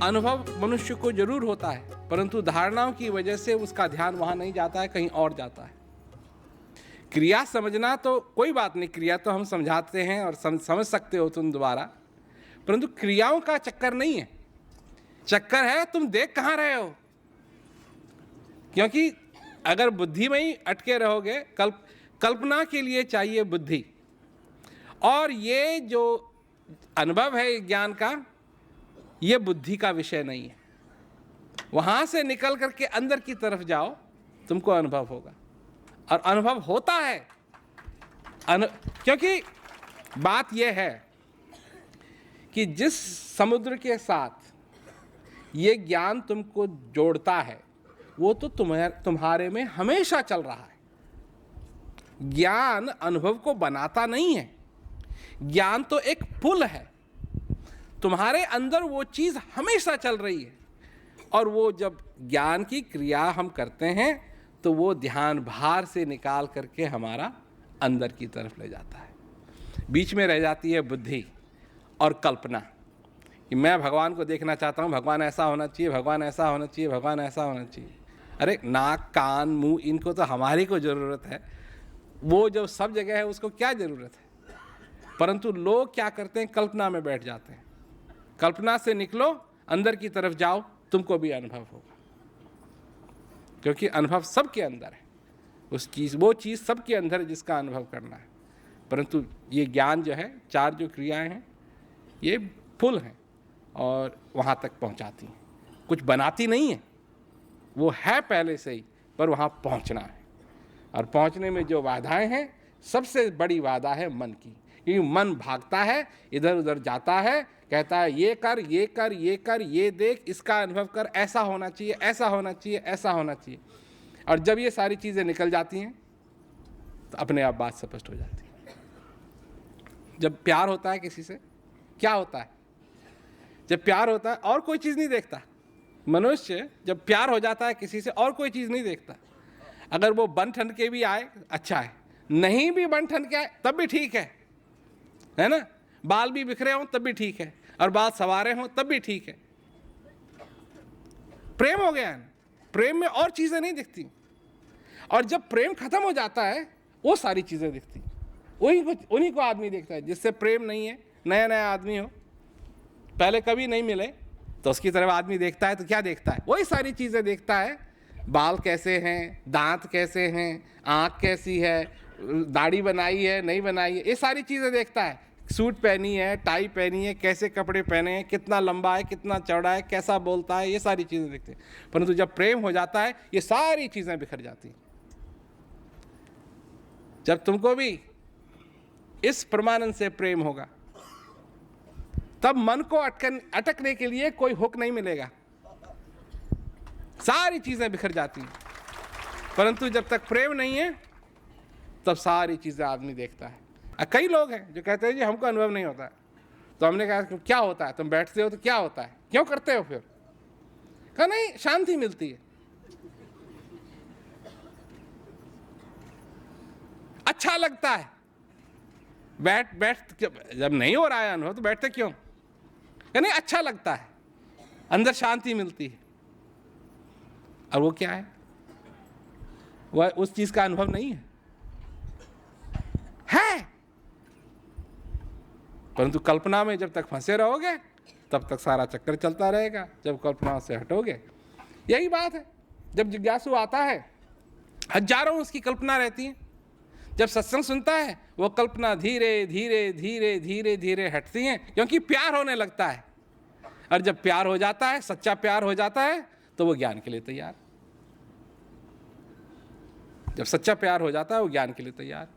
अनुभव मनुष्य को जरूर होता है, परंतु धारणाओं की वजह से उसका ध्यान वहां नहीं जाता है, कहीं और जाता है। क्रिया समझना तो कोई बात नहीं, क्रिया तो हम समझाते हैं और समझ सकते हो तुम दोबारा, परंतु क्रियाओं का चक्कर नहीं है। चक्कर है तुम देख कहां रहे हो। क्योंकि अगर बुद्धि में ही अटके रहोगे, कल्पना के लिए चाहिए बुद्धि, और ये जो अनुभव है ज्ञान का, ये बुद्धि का विषय नहीं है। वहां से निकल करके अंदर की तरफ जाओ, तुमको अनुभव होगा, और अनुभव होता है। क्योंकि बात यह है कि जिस समुद्र के साथ ये ज्ञान तुमको जोड़ता है, वो तो तुम्हारे में हमेशा चल रहा है। ज्ञान अनुभव को बनाता नहीं है, ज्ञान तो एक पुल है। तुम्हारे अंदर वो चीज हमेशा चल रही है, और वो जब ज्ञान की क्रिया हम करते हैं तो वो ध्यान भार से निकाल करके हमारा अंदर की तरफ ले जाता है। बीच में रह जाती है बुद्धि और कल्पना कि मैं भगवान को देखना चाहता हूँ, भगवान ऐसा होना चाहिए, भगवान ऐसा होना चाहिए, भगवान ऐसा होना चाहिए। अरे नाक कान मुंह, इनको तो हमारी को ज़रूरत है, वो जो सब जगह है उसको क्या ज़रूरत है। परंतु लोग क्या करते हैं, कल्पना में बैठ जाते हैं। कल्पना से निकलो, अंदर की तरफ जाओ, तुमको भी अनुभव होगा। क्योंकि अनुभव सबके अंदर है, वो चीज़ सबके अंदर है जिसका अनुभव करना है। परंतु ये ज्ञान जो है, चार जो क्रियाएं हैं, ये पुल हैं और वहाँ तक पहुँचाती हैं, कुछ बनाती नहीं है। वो है पहले से ही, पर वहाँ पहुँचना है। और पहुँचने में जो बाधाएं हैं, सबसे बड़ी बाधा है मन की। क्योंकि मन भागता है, इधर उधर जाता है, कहता है ये कर, ये कर, ये कर, ये देख, इसका अनुभव कर, ऐसा होना चाहिए, ऐसा होना चाहिए, ऐसा होना चाहिए। और जब ये सारी चीज़ें निकल जाती हैं तो अपने आप बात स्पष्ट हो जाती है। जब प्यार होता है किसी से, क्या होता है? जब प्यार होता है और कोई चीज़ नहीं देखता। मनुष्य जब प्यार हो जाता है किसी से, और कोई चीज़ नहीं देखता। अगर वो बन ठन के भी आए, अच्छा है, नहीं भी बन ठन के आए तब भी ठीक है ना। बाल भी बिखरे हों तब भी ठीक है, और बाल सवारे हों तब भी ठीक है। प्रेम हो गया है, प्रेम में और चीज़ें नहीं दिखती। और जब प्रेम खत्म हो जाता है, वो सारी चीज़ें दिखती। उन्हीं को आदमी देखता है जिससे प्रेम नहीं है। नया नया आदमी हो, पहले कभी नहीं मिले, तो उसकी तरफ आदमी देखता है तो क्या देखता है? वही सारी चीज़ें देखता है। बाल कैसे हैं, दांत कैसे हैं, आँख कैसी है, दाढ़ी बनाई है नहीं बनाई है, ये सारी चीज़ें देखता है। सूट पहनी है, टाई पहनी है, कैसे कपड़े पहने हैं, कितना लंबा है, कितना चौड़ा है, कैसा बोलता है, ये सारी चीज़ें देखते हैं। परंतु जब प्रेम हो जाता है, ये सारी चीज़ें बिखर जाती हैं। जब तुमको भी इस परमानंद से प्रेम होगा, तब मन को अटकने के लिए कोई हुक नहीं मिलेगा, सारी चीजें बिखर जाती हैं। परंतु जब तक प्रेम नहीं है, तब सारी चीजें आदमी देखता है। कई लोग हैं जो कहते हैं जी हमको अनुभव नहीं होता है। तो हमने कहा क्या होता है? तुम बैठते हो तो क्या होता है, क्यों करते हो? फिर कहा नहीं, शांति मिलती है, अच्छा लगता है। बैठ जब नहीं हो रहा है अनुभव तो बैठते क्यों? कहा नहीं, अच्छा लगता है, अंदर शांति मिलती है। और वो क्या है? वह उस चीज का अनुभव नहीं है, परंतु कल्पना में जब तक फंसे रहोगे तब तक सारा चक्कर चलता रहेगा। जब कल्पना से हटोगे, यही बात है। जब जिज्ञासु आता है, हजारों उसकी कल्पना रहती है। जब सत्संग सुनता है, वो कल्पना धीरे धीरे धीरे धीरे धीरे हटती हैं, क्योंकि प्यार होने लगता है। और जब प्यार हो जाता है, सच्चा प्यार हो जाता है, तो वो ज्ञान के लिए तैयार। जब सच्चा प्यार हो जाता है, वो ज्ञान के लिए तैयार,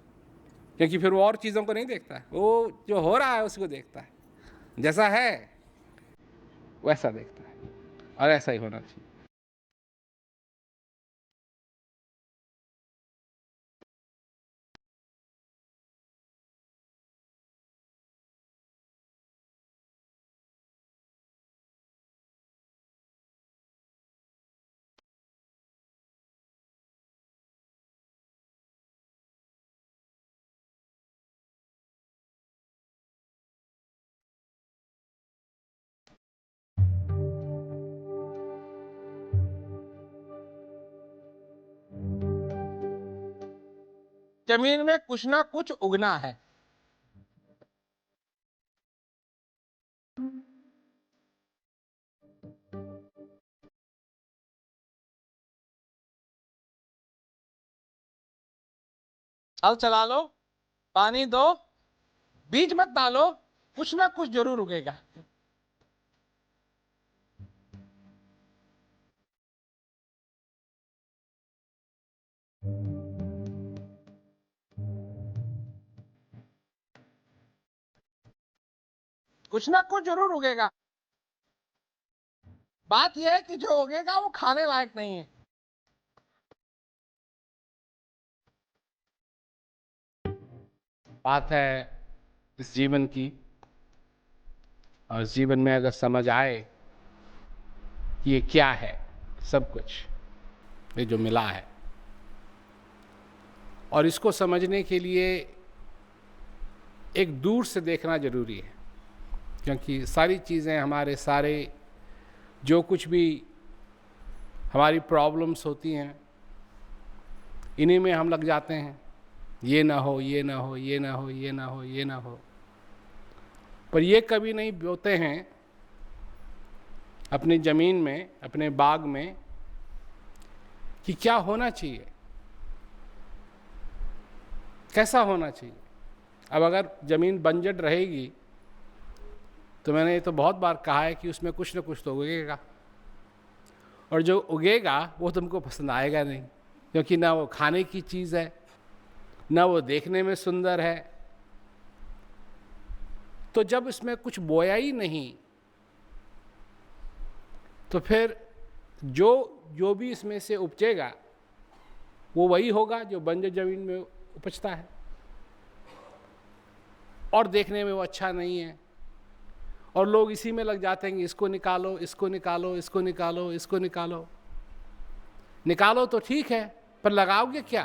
क्योंकि फिर वो और चीज़ों को नहीं देखता है, वो जो हो रहा है उसको देखता है। जैसा है वैसा देखता है, और ऐसा ही होना चाहिए। जमीन में कुछ ना कुछ उगना है। हल चला लो, पानी दो, बीज मत डालो, कुछ ना कुछ जरूर उगेगा। कुछ ना कुछ जरूर उगेगा। बात यह है कि जो उगेगा वो खाने लायक नहीं है। बात है इस जीवन की, और इस जीवन में अगर समझ आए कि ये क्या है सब कुछ, ये जो मिला है, और इसको समझने के लिए एक दूर से देखना जरूरी है, क्योंकि सारी चीज़ें हमारे सारे जो कुछ भी हमारी प्रॉब्लम्स होती हैं इन्हीं में हम लग जाते हैं। ये ना हो, ये ना हो, ये ना हो, ये ना हो, ये ना हो, पर ये कभी नहीं बोते हैं अपनी ज़मीन में, अपने बाग में, कि क्या होना चाहिए, कैसा होना चाहिए। अब अगर ज़मीन बंजर रहेगी तो मैंने ये तो बहुत बार कहा है कि उसमें कुछ न कुछ तो उगेगा, और जो उगेगा वो तुमको पसंद आएगा नहीं, क्योंकि ना वो खाने की चीज़ है, ना वो देखने में सुंदर है। तो जब इसमें कुछ बोया ही नहीं तो फिर जो भी इसमें से उपजेगा वो वही होगा जो बंजर जमीन में उपजता है, और देखने में वो अच्छा नहीं है, और लोग इसी में लग जाते हैं कि इसको निकालो, इसको निकालो, इसको निकालो, इसको निकालो। निकालो तो ठीक है, पर लगाओगे क्या?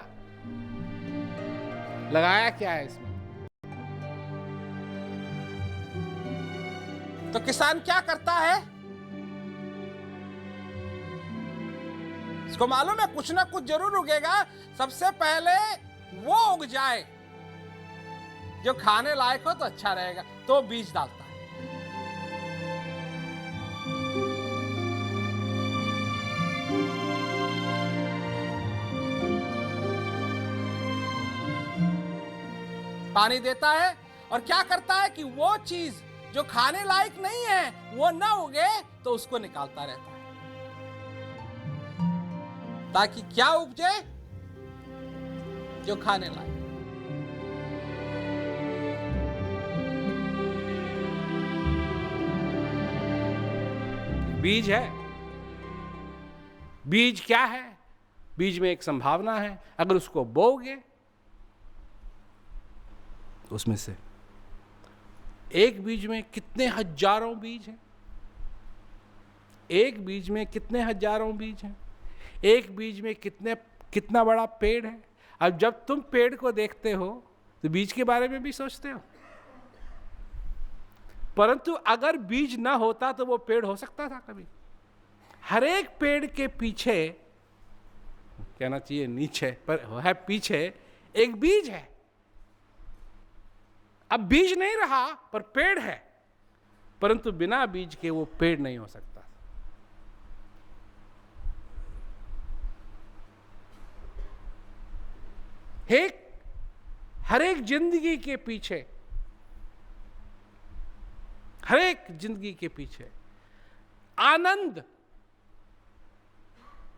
लगाया क्या है इसमें? तो किसान क्या करता है? इसको मालूम है कुछ ना कुछ जरूर उगेगा। सबसे पहले वो उग जाए जो खाने लायक हो तो अच्छा रहेगा, तो बीज डालता है। पानी देता है, और क्या करता है कि वो चीज जो खाने लायक नहीं है वो ना उगे तो उसको निकालता रहता है, ताकि क्या उपजे? जो खाने लायक। बीज है। बीज क्या है? बीज में एक संभावना है, अगर उसको बोओगे तो उसमें से एक बीज में कितने हजारों बीज हैं। एक बीज में कितने हजारों बीज हैं। एक बीज में कितना बड़ा पेड़ है। अब जब तुम पेड़ को देखते हो तो बीज के बारे में भी सोचते हो, परंतु अगर बीज ना होता तो वो पेड़ हो सकता था कभी? हर एक पेड़ के पीछे, कहना चाहिए नीचे, पर है पीछे, एक बीज है। अब बीज नहीं रहा पर पेड़ है, परंतु बिना बीज के वो पेड़ नहीं हो सकता। हर एक जिंदगी के पीछे, हर एक जिंदगी के पीछे आनंद,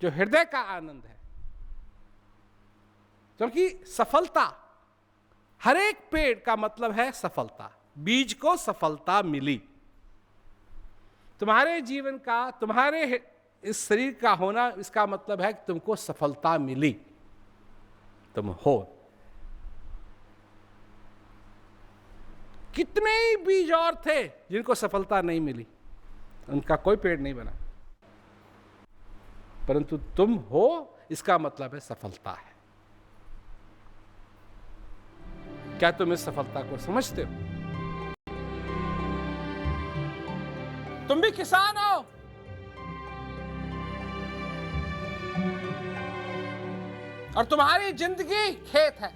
जो हृदय का आनंद है, क्योंकि सफलता, हर एक पेड़ का मतलब है सफलता। बीज को सफलता मिली। तुम्हारे जीवन का, तुम्हारे इस शरीर का होना, इसका मतलब है कि तुमको सफलता मिली, तुम हो। कितने ही बीज और थे जिनको सफलता नहीं मिली, उनका कोई पेड़ नहीं बना, परंतु तुम हो, इसका मतलब है सफलता है। क्या तुम इस सफलता को समझते हो? तुम भी किसान हो, और तुम्हारी जिंदगी खेत है।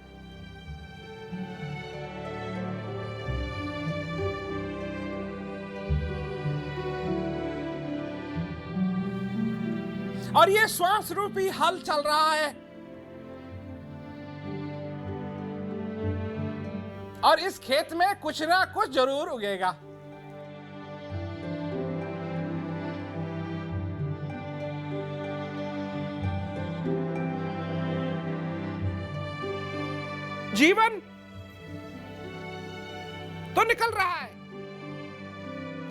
और ये श्वास रूपी हल चल रहा है, और इस खेत में कुछ ना कुछ जरूर उगेगा। जीवन तो निकल रहा है,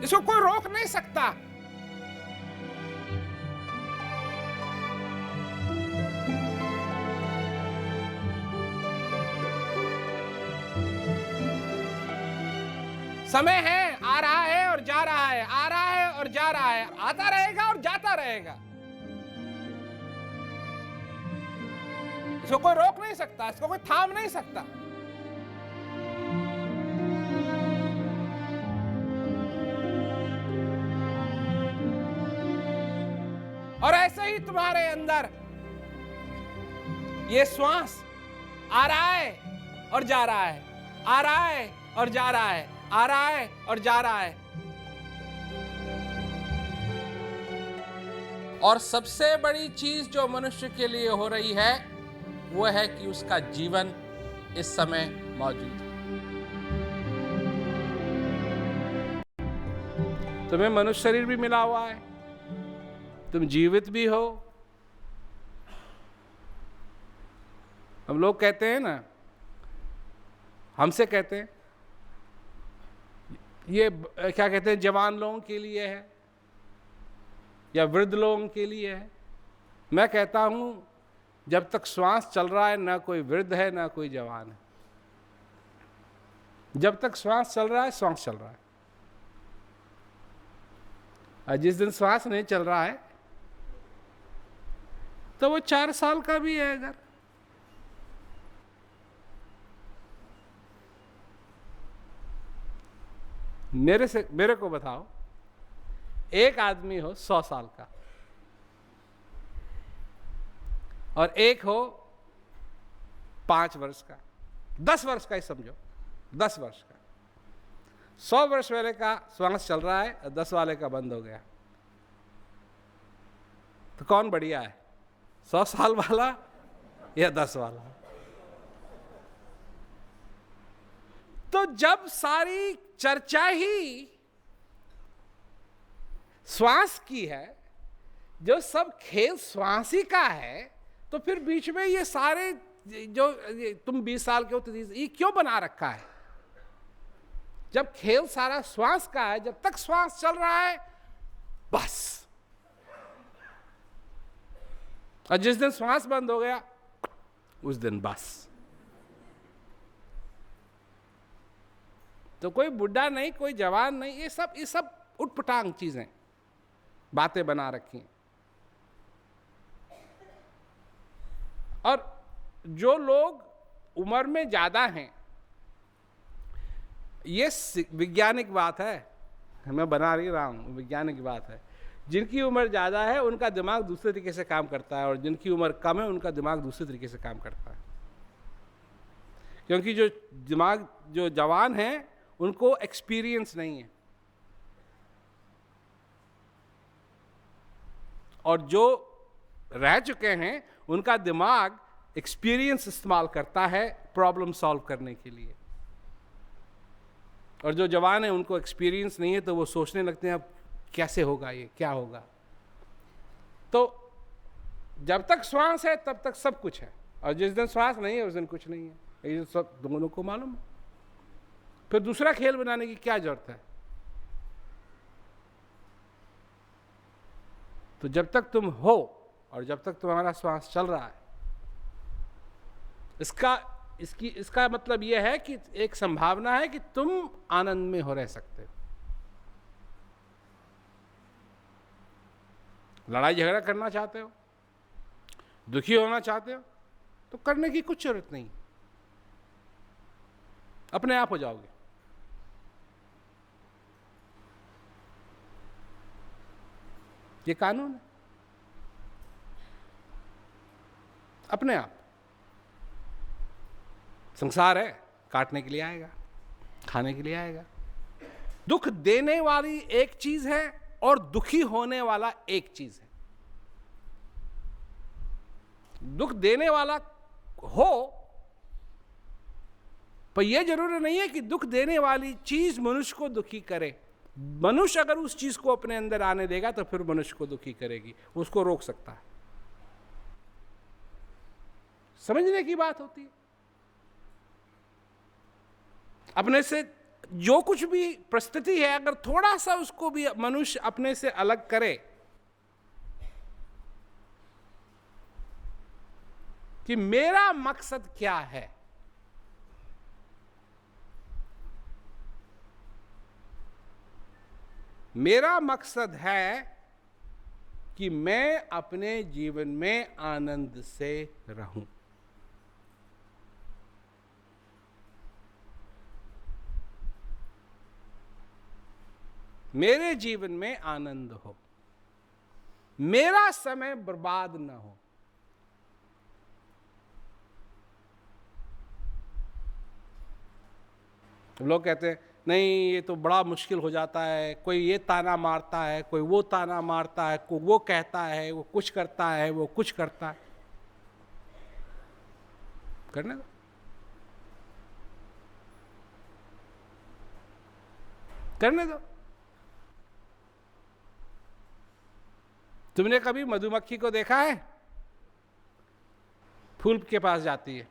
इसको कोई रोक नहीं सकता। समय है, आ रहा है और जा रहा है, आ रहा है और जा रहा है, आता रहेगा और जाता रहेगा। इसको कोई रोक नहीं सकता, इसको कोई थाम नहीं सकता। और ऐसे ही तुम्हारे अंदर ये श्वास आ रहा है और जा रहा है, आ रहा है और जा रहा है, आ रहा है और जा रहा है। और सबसे बड़ी चीज जो मनुष्य के लिए हो रही है वो है कि उसका जीवन इस समय मौजूद है। तुम्हें मनुष्य शरीर भी मिला हुआ है, तुम जीवित भी हो। हम लोग कहते हैं ना, हमसे कहते हैं ये क्या कहते हैं, जवान लोगों के लिए है या वृद्ध लोगों के लिए है। मैं कहता हूं जब तक श्वास चल रहा है ना कोई वृद्ध है ना कोई जवान है। जब तक श्वास चल रहा है, श्वास चल रहा है। और जिस दिन श्वास नहीं चल रहा है तो वो 4 साल का भी है। अगर मेरे को बताओ, एक आदमी हो 100 साल का और एक हो 5 वर्ष का, 10 वर्ष का ही समझो, 10 वर्ष का। 100 वर्ष वाले का श्वास चल रहा है और 10 वाले का बंद हो गया, तो कौन बढ़िया है, 100 साल वाला या 10 वाला? तो जब सारी चर्चा ही श्वास की है, जो सब खेल श्वास ही का है, तो फिर बीच में ये सारे जो तुम 20 साल के हो 30, ये क्यों बना रखा है? जब खेल सारा श्वास का है, जब तक श्वास चल रहा है बस, और जिस दिन श्वास बंद हो गया उस दिन बस। तो कोई बुढ़ा नहीं, कोई जवान नहीं, ये सब उटपटांग चीजें, बातें बना रखी हैं। और जो लोग उम्र में ज्यादा हैं, ये वैज्ञानिक बात है, मैं बना ही रहा हूं, वैज्ञानिक बात है। जिनकी उम्र ज़्यादा है उनका दिमाग दूसरे तरीके से काम करता है, और जिनकी उम्र कम है उनका दिमाग दूसरे तरीके से काम करता है। क्योंकि जो दिमाग जो जवान है उनको एक्सपीरियंस नहीं है, और जो रह चुके हैं उनका दिमाग एक्सपीरियंस इस्तेमाल करता है प्रॉब्लम सॉल्व करने के लिए। और जो जवान है उनको एक्सपीरियंस नहीं है, तो वो सोचने लगते हैं अब कैसे होगा, ये क्या होगा। तो जब तक श्वास है तब तक सब कुछ है, और जिस दिन श्वास नहीं है उस दिन कुछ नहीं है। ये सब दोनों को मालूम है। फिर दूसरा खेल बनाने की क्या जरूरत है? तो जब तक तुम हो और जब तक तुम्हारा श्वास चल रहा है, इसका मतलब यह है कि एक संभावना है कि तुम आनंद में हो रह सकते हो। लड़ाई झगड़ा करना चाहते हो, दुखी होना चाहते हो, तो करने की कुछ जरूरत नहीं, अपने आप हो जाओगे। ये कानून है, अपने आप। संसार है, काटने के लिए आएगा, खाने के लिए आएगा। दुख देने वाली एक चीज है और दुखी होने वाला एक चीज है। दुख देने वाला हो, पर यह जरूरी नहीं है कि दुख देने वाली चीज मनुष्य को दुखी करे। मनुष्य अगर उस चीज को अपने अंदर आने देगा तो फिर मनुष्य को दुखी करेगी, उसको रोक सकता है। समझने की बात होती है। अपने से जो कुछ भी परिस्थिति है, अगर थोड़ा सा उसको भी मनुष्य अपने से अलग करे कि मेरा मकसद क्या है, मेरा मकसद है कि मैं अपने जीवन में आनंद से रहूं। मेरे जीवन में आनंद हो, मेरा समय बर्बाद ना हो। लोग कहते हैं नहीं ये तो बड़ा मुश्किल हो जाता है, कोई ये ताना मारता है, कोई वो ताना मारता है, कोई वो कहता है, वो कुछ करता है, वो कुछ करता है। करने दो। करने दो। तुमने कभी मधुमक्खी को देखा है? फूल के पास जाती है,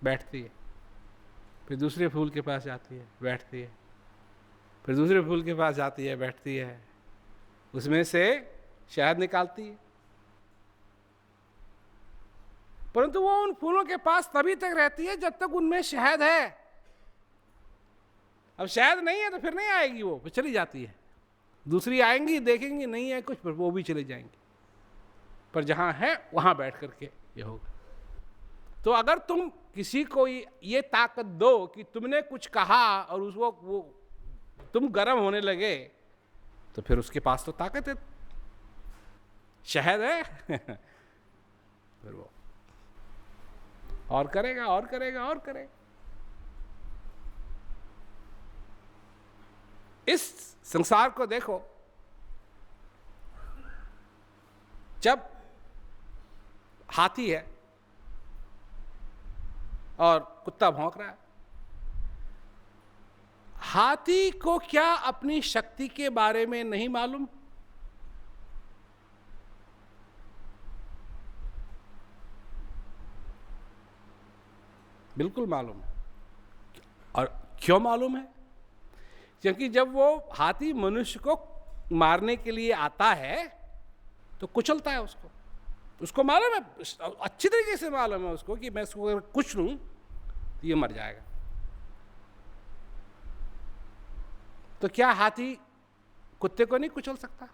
बैठती है, फिर दूसरे फूल के पास जाती है, बैठती है, फिर दूसरे फूल के पास जाती है, बैठती है, उसमें से शहद निकालती है। परंतु वो उन फूलों के पास तभी तक रहती है जब तक उनमें शहद है। अब शहद नहीं है तो फिर नहीं आएगी, वो फिर चली जाती है। दूसरी आएंगी, देखेंगी नहीं है कुछ, पर वो भी चले जाएंगी। पर जहां है वहां बैठ करके ये होगा। तो अगर तुम किसी को ये ताकत दो कि तुमने कुछ कहा और उसको वो तुम गर्म होने लगे, तो फिर उसके पास तो ताकत है, शहद है फिर वो और करेगा और करेगा और करेगा। इस संसार को देखो, जब हाथी है और कुत्ता भौंक रहा है, हाथी को क्या अपनी शक्ति के बारे में नहीं मालूम? बिल्कुल मालूम है। और क्यों मालूम है? क्योंकि जब वो हाथी मनुष्य को मारने के लिए आता है तो कुचलता है उसको। उसको मालूम है, अच्छी तरीके से मालूम है उसको कि मैं इसको अगर कुछ लूं तो ये मर जाएगा। तो क्या हाथी कुत्ते को नहीं कुचल सकता?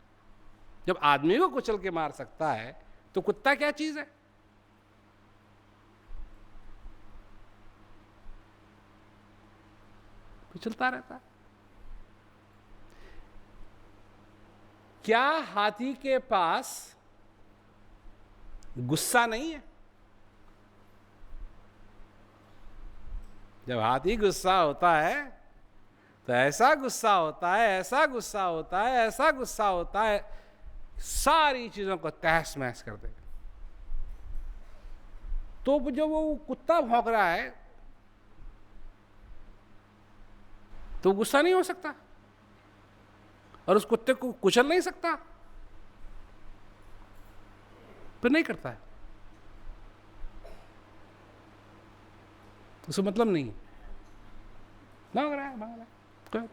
जब आदमी को कुचल के मार सकता है तो कुत्ता क्या चीज है? कुचलता रहता है। क्या हाथी के पास गुस्सा नहीं है? जब हाथी गुस्सा होता है तो ऐसा गुस्सा होता है, ऐसा गुस्सा होता है, ऐसा गुस्सा होता है, सारी चीजों को तहस महस कर देगा। तो जो वो कुत्ता भौंक रहा है तो गुस्सा नहीं हो सकता और उस कुत्ते को कुचल नहीं सकता, पर नहीं करता है तो उसका मतलब नहीं है। भाग रहा है, भाग रहा है।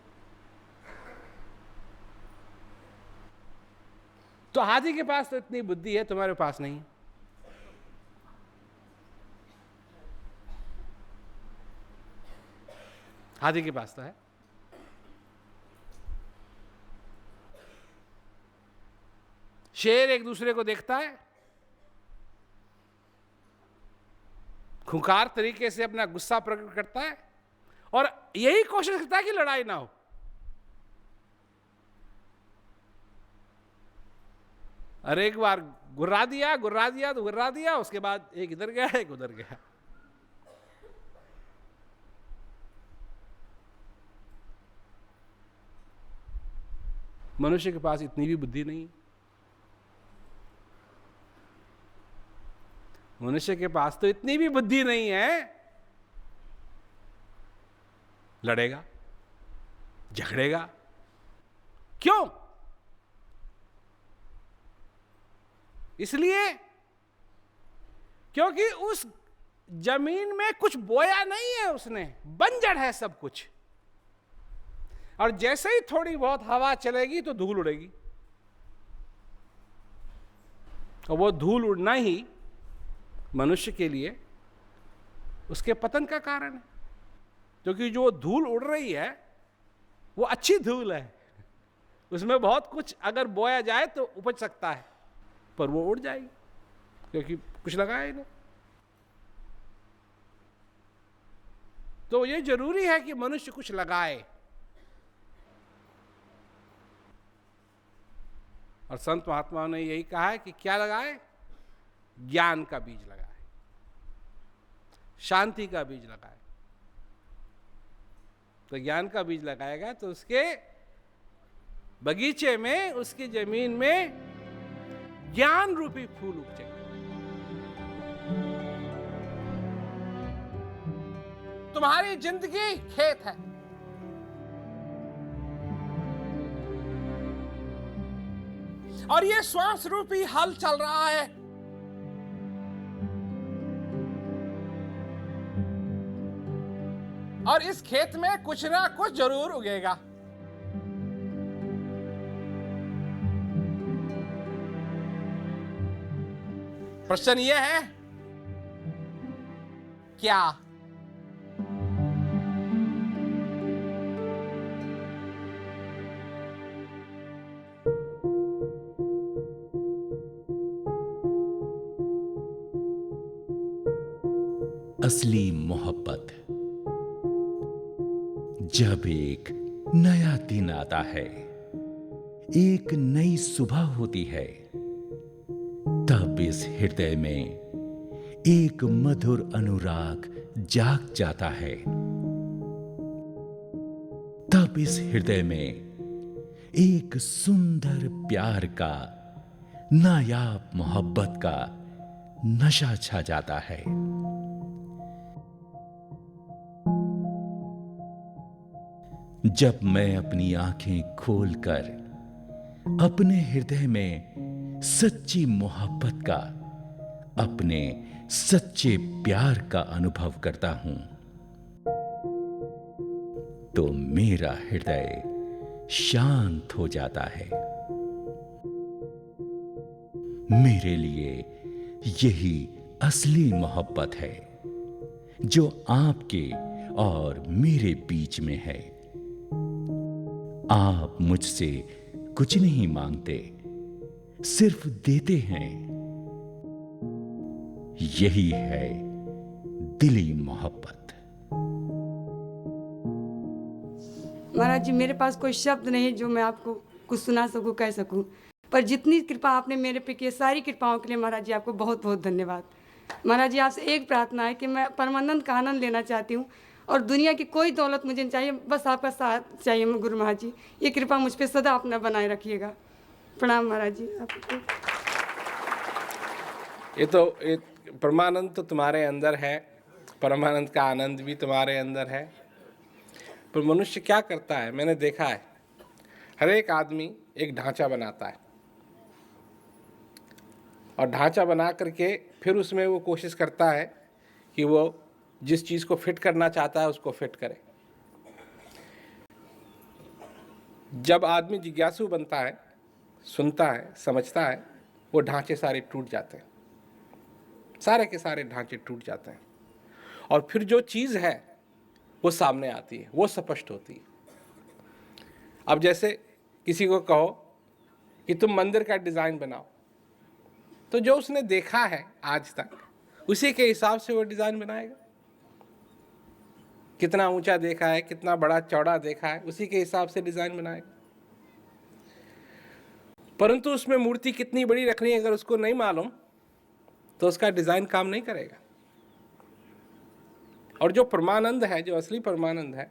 तो हाथी के पास तो इतनी बुद्धि है, तुम्हारे पास नहीं है। हाथी के पास तो है। शेर एक दूसरे को देखता है, खूंखार तरीके से अपना गुस्सा प्रकट करता है और यही कोशिश करता है कि लड़ाई ना हो। अरे एक बार गुर्रा दिया तो गुर्रा दिया, उसके बाद एक इधर गया एक उधर गया। मनुष्य के पास इतनी भी बुद्धि नहीं। मनुष्य के पास तो इतनी भी बुद्धि नहीं है, लड़ेगा, झगड़ेगा। क्यों? इसलिए क्योंकि उस जमीन में कुछ बोया नहीं है उसने, बंजर है सब कुछ। और जैसे ही थोड़ी बहुत हवा चलेगी तो धूल उड़ेगी, और वो धूल उड़ना ही मनुष्य के लिए उसके पतन का कारण है। क्योंकि जो धूल उड़ रही है वो अच्छी धूल है, उसमें बहुत कुछ अगर बोया जाए तो उपज सकता है, पर वो उड़ जाएगी क्योंकि कुछ लगाया ही नहीं। तो ये जरूरी है कि मनुष्य कुछ लगाए। और संत महात्माओं ने यही कहा है कि क्या लगाए? ज्ञान का बीज लगाए, शांति का बीज लगाए। तो ज्ञान का बीज लगाएगा तो उसके बगीचे में, उसकी जमीन में ज्ञान रूपी फूल उपजेंगे। तुम्हारी जिंदगी खेत है, और ये श्वास रूपी हल चल रहा है। और इस खेत में कुछ ना कुछ जरूर उगेगा। प्रश्न ये है, क्या? असली मोहब्बत जब एक नया दिन आता है, एक नई सुबह होती है, तब इस हृदय में एक मधुर अनुराग जाग जाता है। तब इस हृदय में एक सुंदर प्यार का, नायाब मोहब्बत का नशा छा जाता है। जब मैं अपनी आंखें खोलकर अपने हृदय में सच्ची मोहब्बत का, अपने सच्चे प्यार का अनुभव करता हूं, तो मेरा हृदय शांत हो जाता है। मेरे लिए यही असली मोहब्बत है, जो आपके और मेरे बीच में है। आप मुझसे कुछ नहीं मांगते, सिर्फ देते हैं। यही है दिली मोहब्बत। महाराज जी, मेरे पास कोई शब्द नहीं जो मैं आपको कुछ सुना सकूं, कह सकूं, पर जितनी कृपा आपने मेरे पे की, सारी कृपाओं के लिए महाराज जी आपको बहुत बहुत धन्यवाद। महाराज जी, आपसे एक प्रार्थना है कि मैं परमानंद का आनंद लेना चाहती हूँ, और दुनिया की कोई दौलत मुझे नहीं चाहिए, बस आपका साथ चाहिए। गुरु महाराज जी, ये कृपा मुझ पे सदा अपना बनाए रखिएगा। प्रणाम महाराज जी आपको। ये तो परमानंद तो तुम्हारे अंदर है, परमानंद का आनंद भी तुम्हारे अंदर है। पर मनुष्य क्या करता है, मैंने देखा है, हर एक आदमी एक ढांचा बनाता है, और ढांचा बना करके फिर उसमें वो कोशिश करता है कि वो जिस चीज़ को फिट करना चाहता है उसको फिट करे। जब आदमी जिज्ञासु बनता है, सुनता है, समझता है, वो ढांचे सारे टूट जाते हैं, सारे के सारे ढांचे टूट जाते हैं, और फिर जो चीज़ है वो सामने आती है, वो स्पष्ट होती है। अब जैसे किसी को कहो कि तुम मंदिर का डिज़ाइन बनाओ, तो जो उसने देखा है आज तक, उसी के हिसाब से वो डिज़ाइन बनाएगा। कितना ऊंचा देखा है, कितना बड़ा चौड़ा देखा है, उसी के हिसाब से डिज़ाइन बनाएगा। परंतु उसमें मूर्ति कितनी बड़ी रखनी है अगर उसको नहीं मालूम, तो उसका डिज़ाइन काम नहीं करेगा। और जो परमानंद है, जो असली परमानंद है,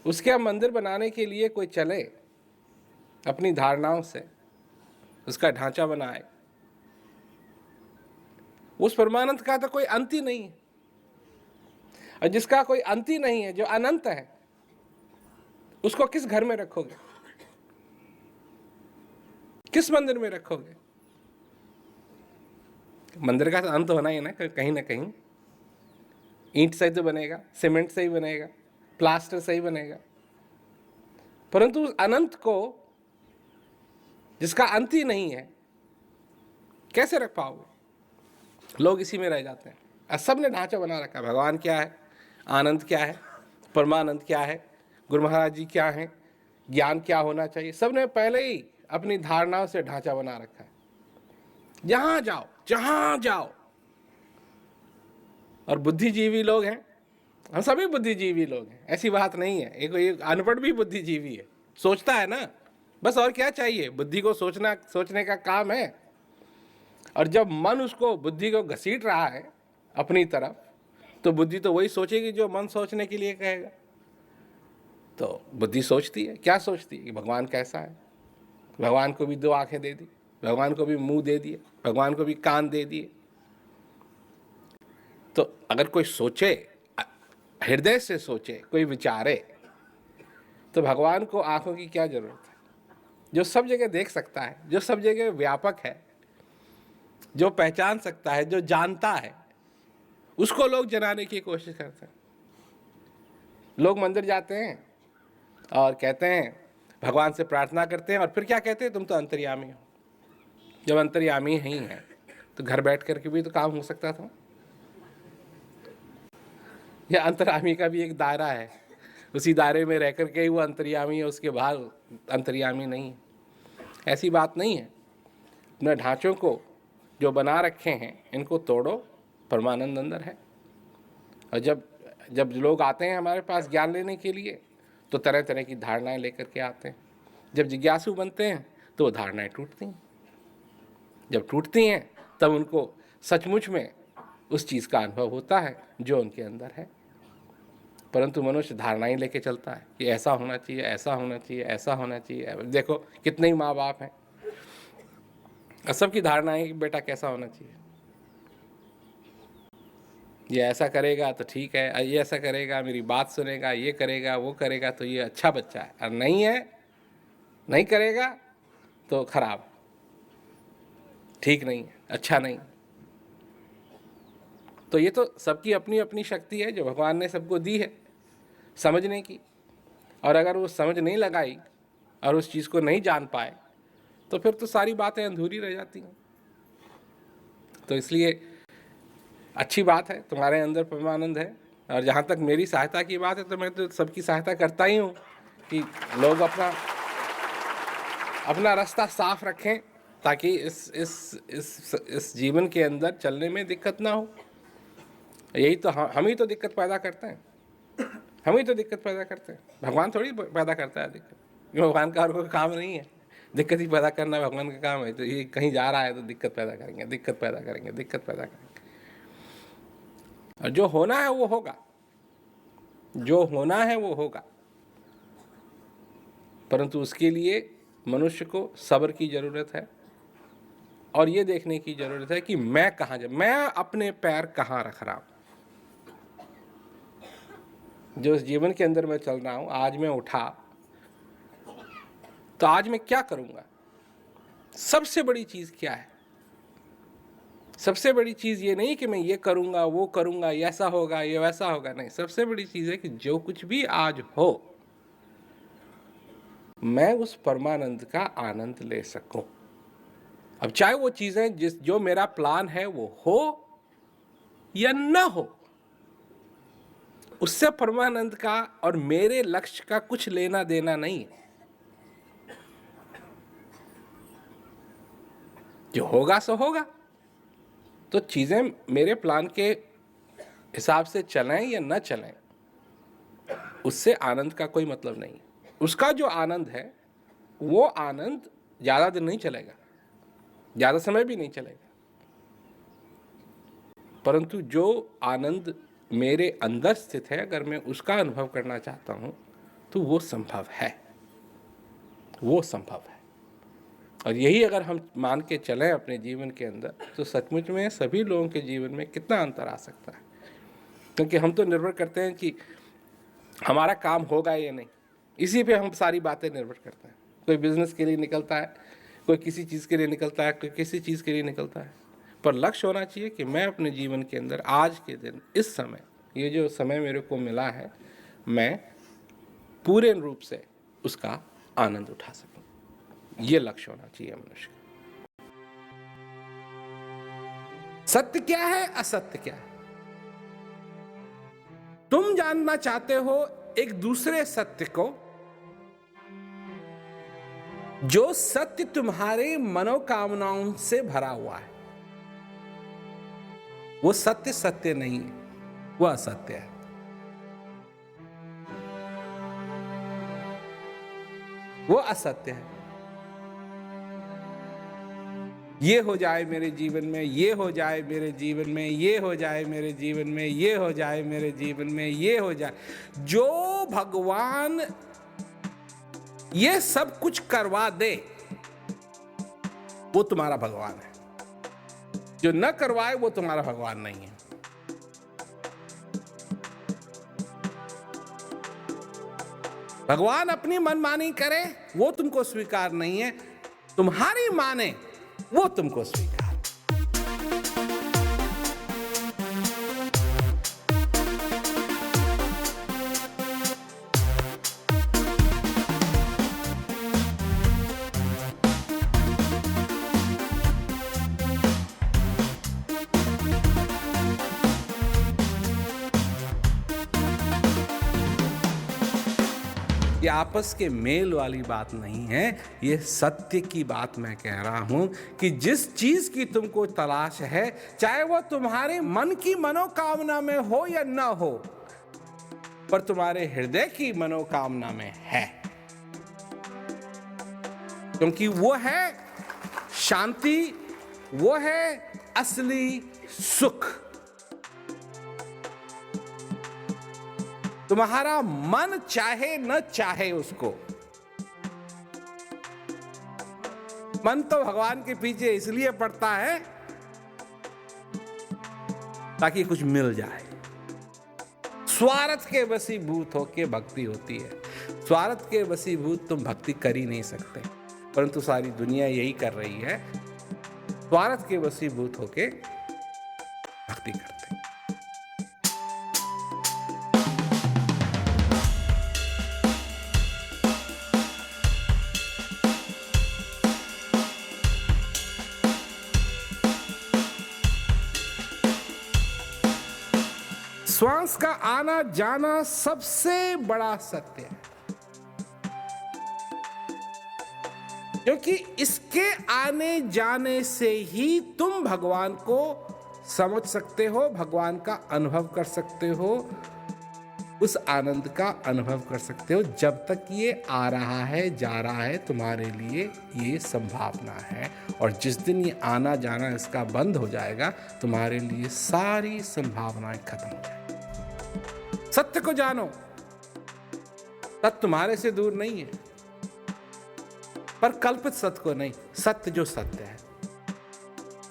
उसके मंदिर बनाने के लिए कोई चले, अपनी धारणाओं से उसका ढांचा बनाए, उस परमानंद का तो कोई अंत ही नहीं है। और जिसका कोई अंत ही नहीं है, जो अनंत है, उसको किस घर में रखोगे, किस मंदिर में रखोगे? मंदिर का तो अंत होना ही ना, कहीं ना कहीं। ईंट से तो बनेगा, सीमेंट से ही बनेगा, प्लास्टर से ही बनेगा, परंतु उस अनंत को, जिसका अंत ही नहीं है, कैसे रख पाओगे? लोग इसी में रह जाते हैं। और सब ने ढांचा बना रखा है, भगवान क्या है, आनंद क्या है, परमानंद क्या है, गुरु महाराज जी क्या हैं, ज्ञान क्या होना चाहिए, सब ने पहले ही अपनी धारणाओं से ढांचा बना रखा है। जहां जाओ, जहां जाओ। और बुद्धिजीवी लोग हैं, हम सभी बुद्धिजीवी लोग हैं, ऐसी बात नहीं है। एक अनपढ़ भी बुद्धिजीवी है, सोचता है ना, बस। और क्या चाहिए? बुद्धि को सोचने का काम है। और जब मन उसको, बुद्धि को घसीट रहा है अपनी तरफ, तो बुद्धि तो वही सोचेगी जो मन सोचने के लिए कहेगा। तो बुद्धि सोचती है, क्या सोचती है? कि भगवान कैसा है। भगवान को भी 2 आंखें दे दी, भगवान को भी मुंह दे दिए, भगवान को भी कान दे दिए। तो अगर कोई सोचे, हृदय से सोचे, कोई विचारे, तो भगवान को आंखों की क्या जरूरत है? जो सब जगह देख सकता है, जो सब जगह व्यापक है, जो पहचान सकता है, जो जानता है, उसको लोग जनाने की कोशिश करते हैं। लोग मंदिर जाते हैं और कहते हैं, भगवान से प्रार्थना करते हैं, और फिर क्या कहते हैं? तुम तो अंतर्यामी हो। जब अंतर्यामी ही है तो घर बैठ करके भी तो काम हो सकता था। या अंतर्यामी का भी एक दायरा है, उसी दायरे में रह करके ही वो अंतर्यामी है, उसके बाहर अंतर्यामी नहीं है। ऐसी बात नहीं है। अपने ढांचों को जो बना रखे हैं, इनको तोड़ो, परमानंद अंदर है। और जब लोग आते हैं हमारे पास ज्ञान लेने के लिए, तो तरह तरह की धारणाएं लेकर के आते हैं। जब जिज्ञासु बनते हैं तो वो धारणाएं टूटती हैं। जब टूटती हैं तब उनको सचमुच में उस चीज़ का अनुभव होता है जो उनके अंदर है। परंतु मनुष्य धारणाएं लेके चलता है कि ऐसा होना चाहिए, ऐसा होना चाहिए, ऐसा होना चाहिए। देखो कितने ही माँ बाप हैं, और सबकी धारणाएं कि बेटा कैसा होना चाहिए। ये ऐसा करेगा तो ठीक है, ये ऐसा करेगा, मेरी बात सुनेगा, ये करेगा, वो करेगा, तो ये अच्छा बच्चा है। और नहीं है, नहीं करेगा तो खराब, ठीक नहीं है, अच्छा नहीं। तो ये तो सबकी अपनी अपनी शक्ति है जो भगवान ने सबको दी है समझने की। और अगर वो समझ नहीं लगाई और उस चीज़ को नहीं जान पाए, तो फिर तो सारी बातें अधूरी रह जाती हैं। तो इसलिए अच्छी बात है, तुम्हारे अंदर परमानंद है। और जहाँ तक मेरी सहायता की बात है, तो मैं तो सबकी सहायता करता ही हूँ कि लोग अपना रास्ता साफ रखें, ताकि इस जीवन के अंदर चलने में दिक्कत ना हो। यही तो हम ही तो दिक्कत पैदा करते हैं, हम ही तो दिक्कत पैदा करते हैं। भगवान थोड़ी पैदा करता है दिक्कत, भगवान का और कोई काम नहीं है। दिक्कत ही पैदा करना भगवान का काम है। तो ये कहीं जा रहा है तो दिक्कत पैदा करेंगे, दिक्कत पैदा करेंगे, दिक्कत पैदा करेंगे। और जो होना है वो होगा, जो होना है वो होगा। परंतु उसके लिए मनुष्य को सब्र की जरूरत है, और ये देखने की जरूरत है कि मैं कहाँ मैं अपने पैर कहाँ रख रहा हूँ। जो इस जीवन के अंदर मैं चल रहा हूँ, आज मैं उठा तो आज मैं क्या करूँगा? सबसे बड़ी चीज़ क्या है? सबसे बड़ी चीज़ ये नहीं कि मैं ये करूँगा, वो करूँगा, ये ऐसा होगा, ये वैसा होगा, नहीं। सबसे बड़ी चीज़ है कि जो कुछ भी आज हो, मैं उस परमानंद का आनंद ले सकूं। अब चाहे वो चीज़ें जो मेरा प्लान है वो हो या न हो, उससे परमानंद का और मेरे लक्ष्य का कुछ लेना देना नहीं है। जो होगा सो होगा। तो चीज़ें मेरे प्लान के हिसाब से चलें या न चलें, उससे आनंद का कोई मतलब नहीं है। उसका जो आनंद है, वो आनंद ज़्यादा दिन नहीं चलेगा, ज़्यादा समय भी नहीं चलेगा। परंतु जो आनंद मेरे अंदर स्थित है, अगर मैं उसका अनुभव करना चाहता हूँ, तो वो संभव है, वो संभव है। और यही अगर हम मान के चलें अपने जीवन के अंदर, तो सचमुच में सभी लोगों के जीवन में कितना अंतर आ सकता है। क्योंकि हम तो निर्भर करते हैं कि हमारा काम होगा या नहीं, इसी पे हम सारी बातें निर्भर करते हैं। कोई बिजनेस के लिए निकलता है, कोई किसी चीज़ के लिए निकलता है, कोई किसी चीज़ के लिए निकलता है, पर लक्ष्य होना चाहिए कि मैं अपने जीवन के अंदर आज के दिन, इस समय, ये जो समय मेरे को मिला है, मैं पूरे रूप से उसका आनंद उठा सकूं। ये लक्ष्य होना चाहिए मनुष्य का। सत्य क्या है, असत्य क्या है? तुम जानना चाहते हो एक दूसरे सत्य को, जो सत्य तुम्हारे मनोकामनाओं से भरा हुआ है। वो सत्य सत्य नहीं है, वो असत्य है। वो असत्य है। ये हो जाए मेरे जीवन में, ये हो जाए मेरे जीवन में, ये हो जाए मेरे जीवन में, ये हो जाए मेरे जीवन में, ये हो जाए। जो भगवान ये सब कुछ करवा दे, वो तुम्हारा भगवान है। जो न करवाए, वो तुम्हारा भगवान नहीं है। भगवान अपनी मनमानी करे, वो तुमको स्वीकार नहीं है। तुम्हारी माने, वो तुमको स्वीकार। ये आपस के मेल वाली बात नहीं है, ये सत्य की बात मैं कह रहा हूं कि जिस चीज की तुमको तलाश है, चाहे वो तुम्हारे मन की मनोकामना में हो या ना हो, पर तुम्हारे हृदय की मनोकामना में है, क्योंकि वो है शांति, वो है असली सुख। तुम्हारा मन चाहे न चाहे उसको, मन तो भगवान के पीछे इसलिए पड़ता है ताकि कुछ मिल जाए। स्वार्थ के वशीभूत होके भक्ति होती है। स्वार्थ के वशीभूत तुम भक्ति कर ही नहीं सकते, परंतु सारी दुनिया यही कर रही है, स्वार्थ के वशीभूत होके भक्ति करते। श्वास का आना जाना सबसे बड़ा सत्य है, क्योंकि इसके आने जाने से ही तुम भगवान को समझ सकते हो, भगवान का अनुभव कर सकते हो, उस आनंद का अनुभव कर सकते हो। जब तक ये आ रहा है, जा रहा है, तुम्हारे लिए ये संभावना है, और जिस दिन ये आना जाना इसका बंद हो जाएगा, तुम्हारे लिए सारी संभावनाएं खत्म हो जाएंगी। सत्य को जानो। सत्य तुम्हारे से दूर नहीं है, पर कल्पित सत्य को नहीं, सत्य जो सत्य है।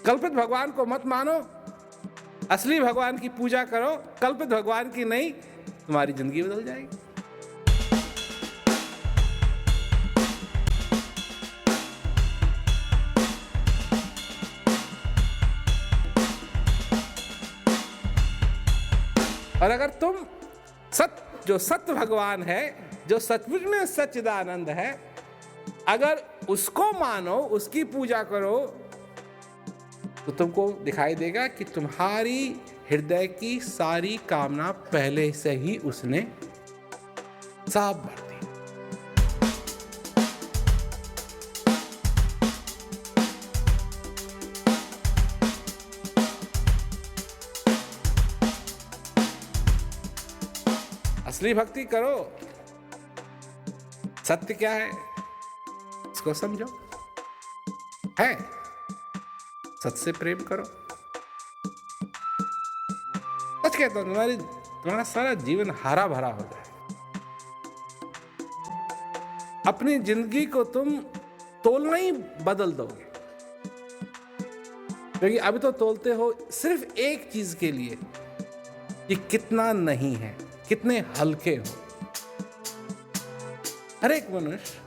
कल्पित भगवान को मत मानो, असली भगवान की पूजा करो। कल्पित भगवान की नहीं, तुम्हारी जिंदगी बदल जाएगी। और अगर तुम जो सत्य भगवान है, जो सचमुच में सच्चिदानंद है, अगर उसको मानो, उसकी पूजा करो, तो तुमको दिखाई देगा कि तुम्हारी हृदय की सारी कामना पहले से ही उसने साफ भर दी। असली भक्ति करो। सत्य क्या है इसको समझो। है सत्य से प्रेम करो। सच कहता हूं, तुम्हारा सारा जीवन हरा भरा हो जाए। अपनी जिंदगी को तुम तोलना ही बदल दोगे। क्योंकि अभी तो तोलते हो सिर्फ एक चीज के लिए कि कितना नहीं है, कितने हल्के हो। हर एक मनुष्य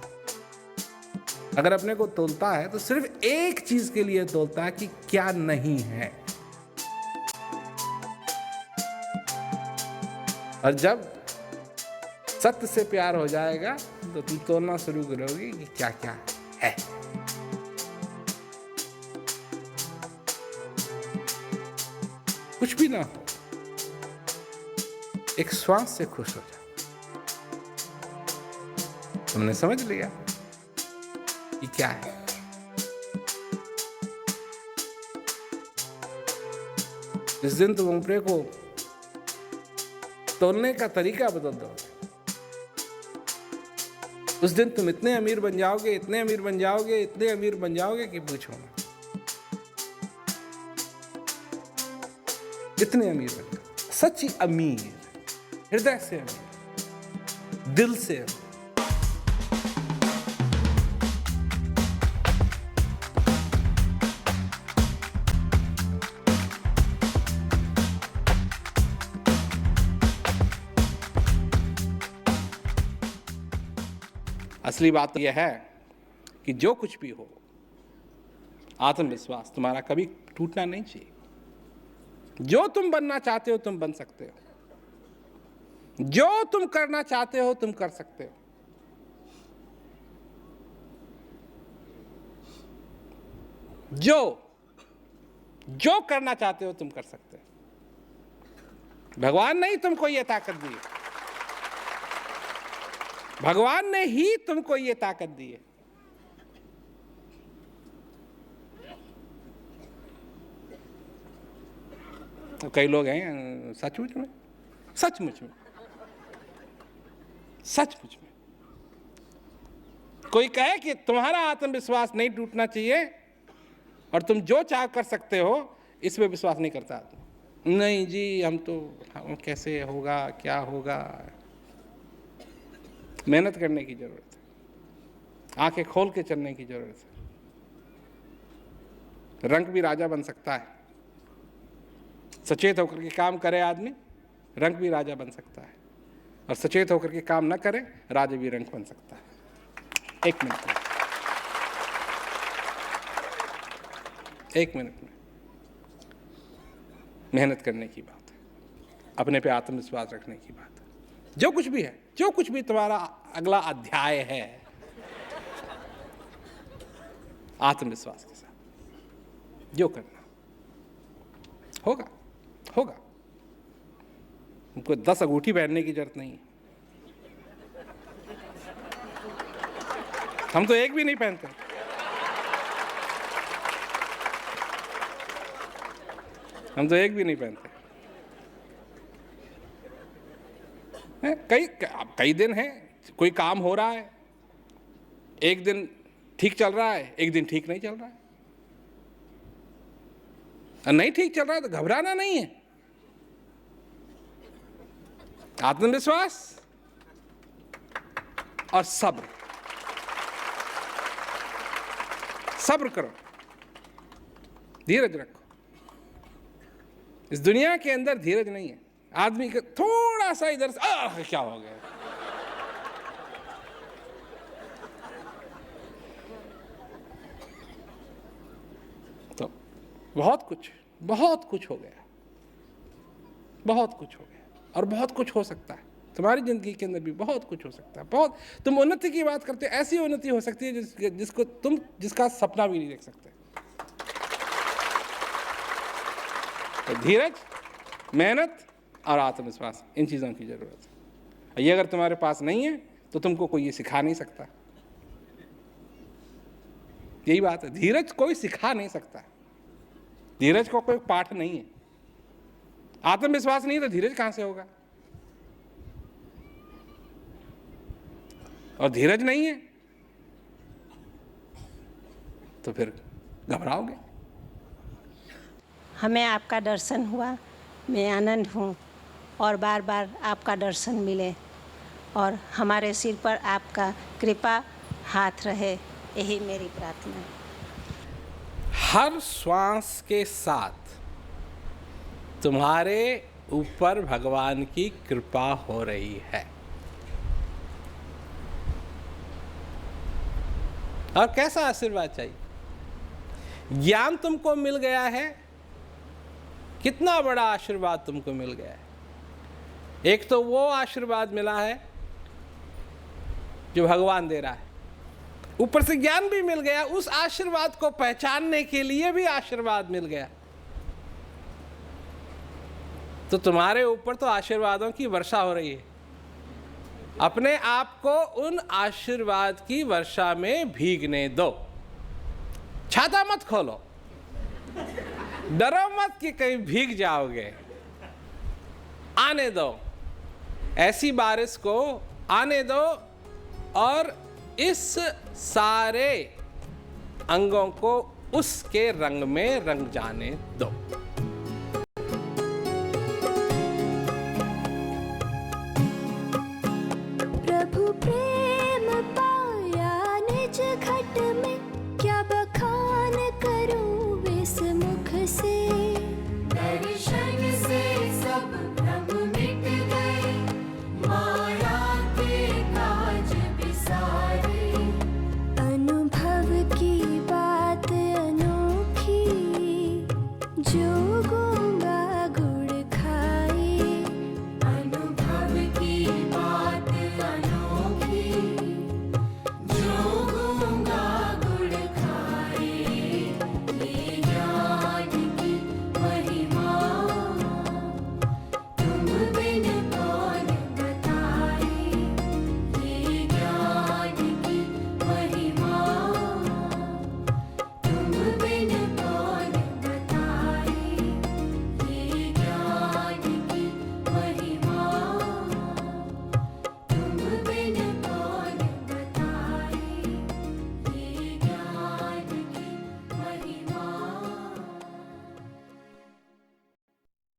अगर अपने को तोलता है तो सिर्फ एक चीज के लिए तोलता है कि क्या नहीं है। और जब सत्य से प्यार हो जाएगा तो तुम तोलना शुरू करोगे कि क्या क्या है। कुछ भी ना हो, एक श्वास से खुश हो जाओ। तुमने समझ लिया कि क्या है। जिस दिन तुम ऊपरे को तोलने का तरीका बदल दोगे, उस दिन तुम इतने अमीर बन जाओगे, इतने अमीर बन जाओगे, इतने अमीर बन जाओगे कि पूछो मत। इतने अमीर बन जाओगे, सच्ची अमीर, हृदय से अमीर, दिल से अमीर। असली बात यह है कि जो कुछ भी हो, आत्मविश्वास तुम्हारा कभी टूटना नहीं चाहिए। जो तुम बनना चाहते हो तुम बन सकते हो, जो तुम करना चाहते हो तुम कर सकते हो। जो करना चाहते हो तुम कर सकते हो। भगवान ने ही तुमको ये ताकत दी है, भगवान ने ही तुमको ये ताकत दी है। तो कई लोग हैं सचमुच में कोई कहे कि तुम्हारा आत्मविश्वास नहीं टूटना चाहिए और तुम जो चाह कर सकते हो, इसमें विश्वास नहीं करता आदमी। नहीं जी, हम कैसे होगा, क्या होगा। मेहनत करने की जरूरत है, आंखें खोल के चलने की जरूरत है। रंग भी राजा बन सकता है, सचेत होकर के काम करे आदमी, रंग भी राजा बन सकता है। और सचेत होकर के काम न करे, राजा भी रंग बन सकता है। एक मिनट में मेहनत करने की बात है, अपने पे आत्मविश्वास रखने की बात है। जो कुछ भी है, जो कुछ भी तुम्हारा अगला अध्याय है, आत्मविश्वास के साथ जो करना होगा होगा। तुमको 10 अंगूठी पहनने की जरूरत नहीं है, हम तो एक भी नहीं पहनते। हम तो एक भी नहीं पहनते। कई दिन है, कोई काम हो रहा है, एक दिन ठीक चल रहा है, एक दिन ठीक नहीं चल रहा है। और नहीं ठीक चल रहा है तो घबराना नहीं है। आत्मविश्वास और सब्र करो, धीरज रखो। इस दुनिया के अंदर धीरज नहीं है। आदमी का थोड़ा सा इधर से क्या हो गया, तो बहुत कुछ हो गया, बहुत कुछ हो गया। और बहुत कुछ हो सकता है तुम्हारी जिंदगी के अंदर भी, बहुत कुछ हो सकता है। बहुत, तुम उन्नति की बात करते हो, ऐसी उन्नति हो सकती है जिसका सपना भी नहीं देख सकते। तो धीरज, मेहनत और आत्मविश्वास, इन चीज़ों की ज़रूरत है। ये अगर तुम्हारे पास नहीं है तो तुमको कोई ये सिखा नहीं सकता। यही बात है, धीरज कोई सिखा नहीं सकता, धीरज को कोई पाठ नहीं है। आत्मविश्वास नहीं तो धीरज कहां से होगा? और धीरज नहीं है तो फिर घबराओगे। हमें आपका दर्शन हुआ, मैं आनंद हूँ और बार बार आपका दर्शन मिले और हमारे सिर पर आपका कृपा हाथ रहे। यही मेरी प्रार्थना है। हर श्वास के साथ तुम्हारे ऊपर भगवान की कृपा हो रही है। और कैसा आशीर्वाद चाहिए? ज्ञान तुमको मिल गया है, कितना बड़ा आशीर्वाद तुमको मिल गया है। एक तो वो आशीर्वाद मिला है जो भगवान दे रहा है, ऊपर से ज्ञान भी मिल गया, उस आशीर्वाद को पहचानने के लिए भी आशीर्वाद मिल गया। तो तुम्हारे ऊपर तो आशीर्वादों की वर्षा हो रही है। अपने आप को उन आशीर्वाद की वर्षा में भीगने दो। छाता मत खोलो, डरो मत कि कहीं भीग जाओगे। आने दो, ऐसी बारिश को आने दो और इस सारे अंगों को उसके रंग में रंग जाने दो। प्रभु प्रेम पाया निज घट में, क्या बखान करूं इस मुख से। दर्शन से सब भ्रम मिट गए, माया के काज बिसारे। अनुभव की बात अनोखी जो